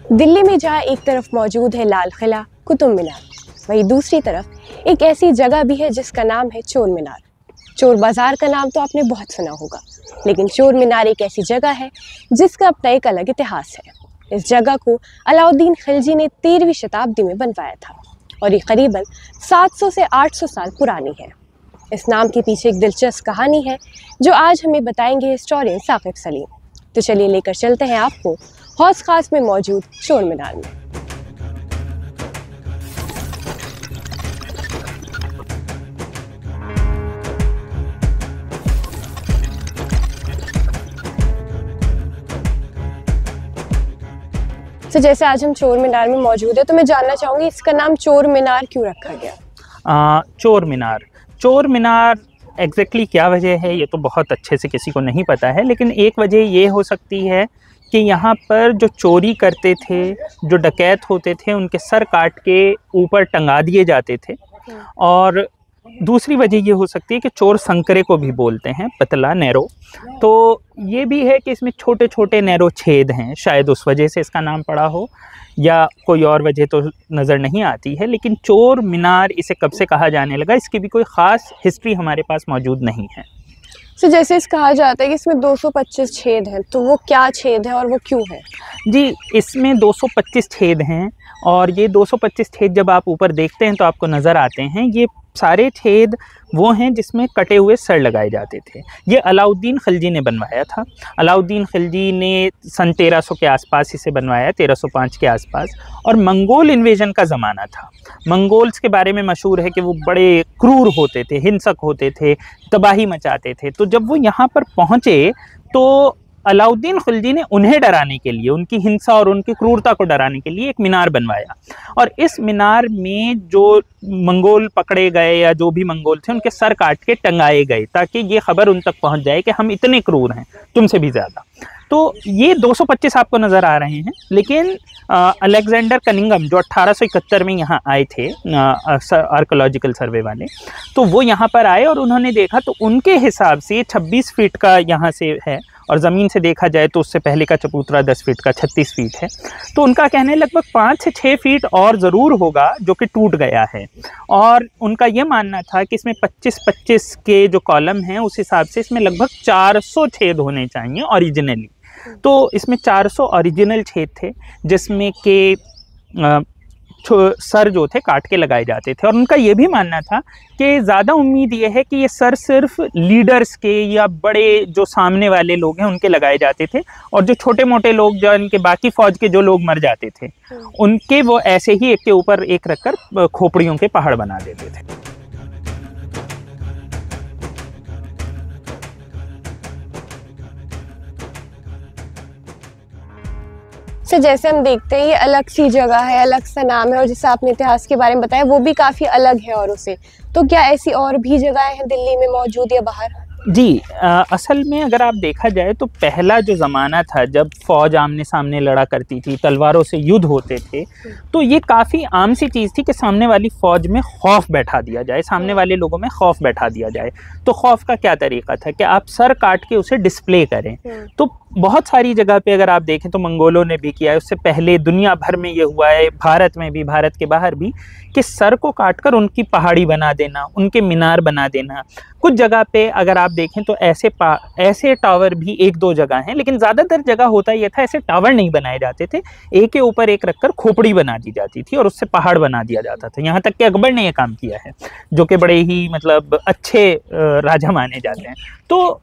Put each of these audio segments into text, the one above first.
दिल्ली में जहाँ एक तरफ मौजूद है लाल किला, कुतुब मीनार, वहीं दूसरी तरफ एक ऐसी जगह भी है जिसका नाम है चोर मीनार। चोर बाजार का नाम तो आपने बहुत सुना होगा, लेकिन चोर मीनार एक ऐसी जगह है जिसका अपना एक अलग इतिहास है। इस जगह को अलाउद्दीन खिलजी ने 13वीं शताब्दी में बनवाया था और ये करीबन 700 से 800 साल पुरानी है। इस नाम के पीछे एक दिलचस्प कहानी है जो आज हमें बताएंगे हिस्टोरियन साकिब सलीम। तो चलिए लेकर चलते हैं आपको हौस खास में मौजूद चोर मीनार में। तो जैसे आज हम चोर मीनार में मौजूद है, तो मैं जानना चाहूंगी इसका नाम चोर मीनार क्यों रखा गया? चोर मीनार एग्जैक्टली क्या वजह है ये तो बहुत अच्छे से किसी को नहीं पता है, लेकिन एक वजह ये हो सकती है कि यहाँ पर जो चोरी करते थे, जो डकैत होते थे, उनके सर काट के ऊपर टंगा दिए जाते थे। और दूसरी वजह ये हो सकती है कि चोर संकरे को भी बोलते हैं, पतला नैरो, तो ये भी है कि इसमें छोटे छोटे नैरो छेद हैं, शायद उस वजह से इसका नाम पड़ा हो, या कोई और वजह तो नज़र नहीं आती है। लेकिन चोर मीनार इसे कब से कहा जाने लगा, इसकी भी कोई ख़ास हिस्ट्री हमारे पास मौजूद नहीं है। तो जैसे इस कहा जाता है कि इसमें 225 छेद हैं, तो वो क्या छेद है और वो क्यों है? जी, इसमें 225 छेद हैं और ये 225 छेद जब आप ऊपर देखते हैं तो आपको नज़र आते हैं। ये सारे छेद वो हैं जिसमें कटे हुए सर लगाए जाते थे। ये अलाउद्दीन खिलजी ने बनवाया था। अलाउद्दीन खिलजी ने सन 1300 के आसपास इसे बनवाया, 1305 के आसपास। और मंगोल इन्वेजन का ज़माना था। मंगोल्स के बारे में मशहूर है कि वो बड़े क्रूर होते थे, हिंसक होते थे, तबाही मचाते थे। तो जब वो यहाँ पर पहुँचे तो अलाउद्दीन खिलजी ने उन्हें डराने के लिए, उनकी हिंसा और उनकी क्रूरता को डराने के लिए एक मीनार बनवाया। और इस मीनार में जो मंगोल पकड़े गए या जो भी मंगोल थे, उनके सर काट के टंगाए गए ताकि ये खबर उन तक पहुंच जाए कि हम इतने क्रूर हैं, तुमसे भी ज़्यादा। तो ये 225 आपको नज़र आ रहे हैं। लेकिन अलेक्जेंडर कनिंघम जो 1871 में यहाँ आए थे, आर्कोलॉजिकल सर्वे वाले, तो वो यहाँ पर आए और उन्होंने देखा तो उनके हिसाब से 26 फीट का यहाँ से है, और ज़मीन से देखा जाए तो उससे पहले का चबूतरा 10 फीट का 36 फीट है। तो उनका कहना है लगभग 5 से 6 फीट और ज़रूर होगा जो कि टूट गया है। और उनका ये मानना था कि इसमें 25-25 के जो कॉलम हैं उस हिसाब से इसमें लगभग 400 छेद होने चाहिए ओरिजिनली। तो इसमें 400 ओरिजिनल छेद थे जिसमें के सर जो थे काट के लगाए जाते थे। और उनका ये भी मानना था कि ज़्यादा उम्मीद ये है कि ये सर सिर्फ लीडर्स के या बड़े जो सामने वाले लोग हैं उनके लगाए जाते थे, और जो छोटे मोटे लोग, जो इनके बाकी फौज के जो लोग मर जाते थे, उनके वो ऐसे ही एक के ऊपर एक रखकर खोपड़ियों के पहाड़ बना देते थे। तो जैसे हम देखते हैं ये अलग सी जगह है, अलग सा नाम है, और जैसे आपने इतिहास के बारे में बताया वो भी काफ़ी अलग है औरों से। तो क्या ऐसी और भी जगहें हैं दिल्ली में मौजूद या बाहर? जी, असल में अगर आप देखा जाए तो पहला जो ज़माना था जब फ़ौज आमने सामने लड़ा करती थी, तलवारों से युद्ध होते थे, तो ये काफ़ी आम सी चीज़ थी कि सामने वाली फ़ौज में खौफ बैठा दिया जाए, सामने वाले लोगों में खौफ बैठा दिया जाए। तो खौफ का क्या तरीका था कि आप सर काट के उसे डिस्प्ले करें। तो बहुत सारी जगह पे अगर आप देखें तो मंगोलों ने भी किया है, उससे पहले दुनिया भर में ये हुआ है, भारत में भी, भारत के बाहर भी, कि सर को काटकर उनकी पहाड़ी बना देना, उनके मीनार बना देना। कुछ जगह पे अगर आप देखें तो ऐसे टावर भी 1-2 जगह हैं, लेकिन ज़्यादातर जगह होता ये था, ऐसे टावर नहीं बनाए जाते थे, एक के ऊपर एक रखकर खोपड़ी बना दी जाती थी और उससे पहाड़ बना दिया जाता था। यहाँ तक कि अकबर ने ये काम किया है, जो कि बड़े ही मतलब अच्छे राजा माने जाते हैं। तो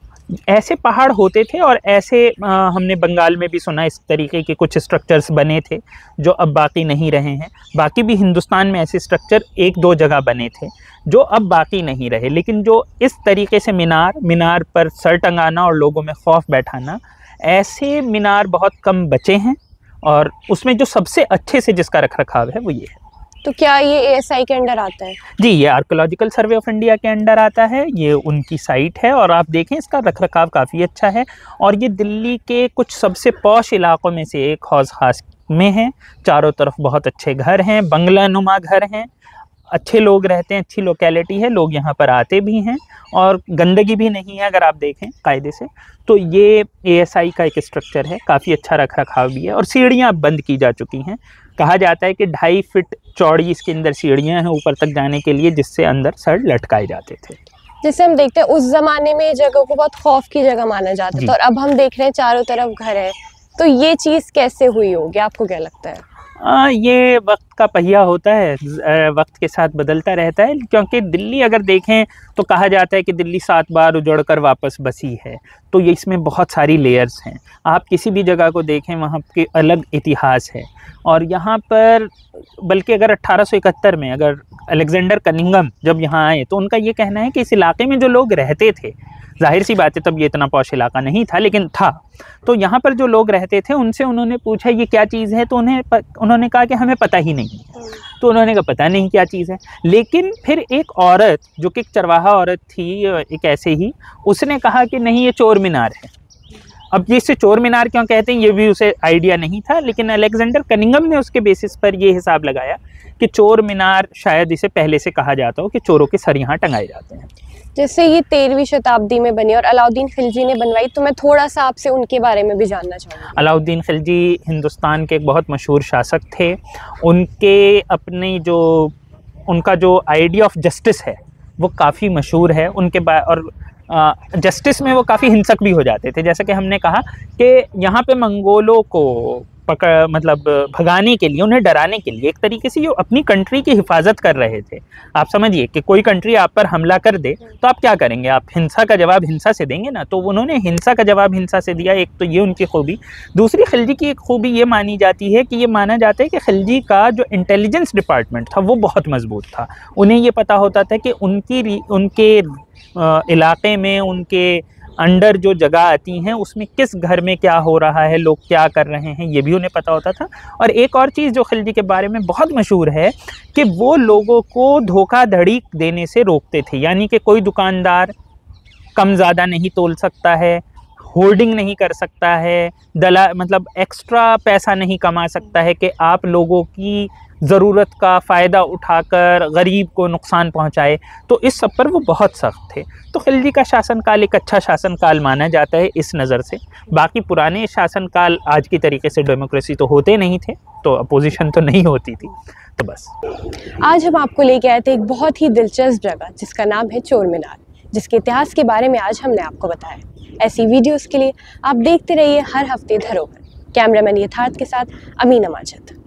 ऐसे पहाड़ होते थे, और ऐसे हमने बंगाल में भी सुना इस तरीके के कुछ स्ट्रक्चर्स बने थे जो अब बाकी नहीं रहे हैं। बाकी भी हिंदुस्तान में ऐसे स्ट्रक्चर 1-2 जगह बने थे जो अब बाकी नहीं रहे। लेकिन जो इस तरीके से मीनार पर सर टंगाना और लोगों में खौफ बैठाना, ऐसे मीनार बहुत कम बचे हैं, और उसमें जो सबसे अच्छे से जिसका रखरखाव है वो ये है। तो क्या ये एएसआई के अंडर आता है? जी, ये आर्कोलॉजिकल सर्वे ऑफ इंडिया के अंडर आता है, ये उनकी साइट है, और आप देखें इसका रखरखाव काफ़ी अच्छा है। और ये दिल्ली के कुछ सबसे पॉश इलाकों में से एक हौस खास में है। चारों तरफ बहुत अच्छे घर हैं, बंगला नुमा घर हैं, अच्छे लोग रहते हैं, अच्छी लोकेलिटी है, लोग यहाँ पर आते भी हैं और गंदगी भी नहीं है अगर आप देखें कायदे से। तो ये ASI का एक स्ट्रक्चर है, काफ़ी अच्छा रख रखाव भी है और सीढ़ियाँ बंद की जा चुकी हैं। कहा जाता है कि 2.5 फीट चौड़ी इसके अंदर सीढ़ियाँ हैं ऊपर तक जाने के लिए, जिससे अंदर सर लटकाए जाते थे। जैसे हम देखते हैं उस जमाने में जगह को बहुत खौफ की जगह माना जाता था और अब हम देख रहे हैं चारों तरफ घर है, तो ये चीज़ कैसे हुई होगी, आपको क्या लगता है? ये वक्त का पहिया होता है, वक्त के साथ बदलता रहता है। क्योंकि दिल्ली अगर देखें तो कहा जाता है कि दिल्ली 7 बार उजड़कर वापस बसी है, तो ये इसमें बहुत सारी लेयर्स हैं। आप किसी भी जगह को देखें वहाँ के अलग इतिहास है। और यहाँ पर बल्कि अगर 1871 में अगर अलेक्जेंडर कनिंघम जब यहाँ आए तो उनका ये कहना है कि इस इलाके में जो लोग रहते थे, जाहिर सी बात है तब ये इतना पॉश इलाका नहीं था लेकिन था, तो यहाँ पर जो लोग रहते थे उनसे उन्होंने पूछा ये क्या चीज़ है, तो उन्होंने कहा कि हमें पता ही नहीं। तो उन्होंने कहा पता नहीं क्या चीज़ है। लेकिन फिर एक औरत जो कि एक चरवाहा औरत थी, एक ऐसे ही, उसने कहा कि नहीं ये चोर मीनार है। अब ये इसे चोर मीनार क्यों कहते हैं ये भी उसे आइडिया नहीं था, लेकिन अलेक्जेंडर कनिंघम ने उसके बेसिस पर ये हिसाब लगाया कि चोर मीनार शायद इसे पहले से कहा जाता हो कि चोरों के सर यहाँ टंगाए जाते हैं। जैसे ये 13वीं शताब्दी में बनी और अलाउद्दीन खिलजी ने बनवाई, तो मैं थोड़ा सा आपसे उनके बारे में भी जानना चाहूँगी। अलाउद्दीन खिलजी हिंदुस्तान के एक बहुत मशहूर शासक थे। उनके अपनी जो उनका जो आइडिया ऑफ जस्टिस है वो काफ़ी मशहूर है। उनके और जस्टिस में वो काफ़ी हिंसक भी हो जाते थे। जैसे कि हमने कहा कि यहाँ पे मंगोलों को मतलब भगाने के लिए, उन्हें डराने के लिए, एक तरीके से ये अपनी कंट्री की हिफाजत कर रहे थे। आप समझिए कि कोई कंट्री आप पर हमला कर दे तो आप क्या करेंगे, आप हिंसा का जवाब हिंसा से देंगे ना। तो उन्होंने हिंसा का जवाब हिंसा से दिया। एक तो ये उनकी खूबी। दूसरी खिलजी की एक खूबी ये मानी जाती है कि ये माना जाता है कि खिलजी का जो इंटेलिजेंस डिपार्टमेंट था वो बहुत मजबूत था। उन्हें ये पता होता था कि उनके इलाके में, उनके अंडर जो जगह आती हैं उसमें किस घर में क्या हो रहा है, लोग क्या कर रहे हैं, ये भी उन्हें पता होता था। और एक और चीज़ जो खिलजी के बारे में बहुत मशहूर है कि वो लोगों को धोखाधड़ी देने से रोकते थे। यानी कि कोई दुकानदार कम ज़्यादा नहीं तोल सकता है, होर्डिंग नहीं कर सकता है, मतलब एक्स्ट्रा पैसा नहीं कमा सकता है कि आप लोगों की ज़रूरत का फ़ायदा उठाकर गरीब को नुकसान पहुंचाए। तो इस सब पर वो बहुत सख्त थे। तो खिलजी का शासनकाल एक अच्छा शासनकाल माना जाता है इस नज़र से। बाकी पुराने शासनकाल आज की तरीके से डेमोक्रेसी तो होते नहीं थे, तो अपोजिशन तो नहीं होती थी। तो बस आज हम आपको लेके आए थे एक बहुत ही दिलचस्प जगह जिसका नाम है चोर मीनार, जिसके इतिहास के बारे में आज हमने आपको बताया। ऐसी वीडियोस के लिए आप देखते रहिए हर हफ्ते धरोहर। कैमरामैन यथार्थ के साथ अमीना माजिद।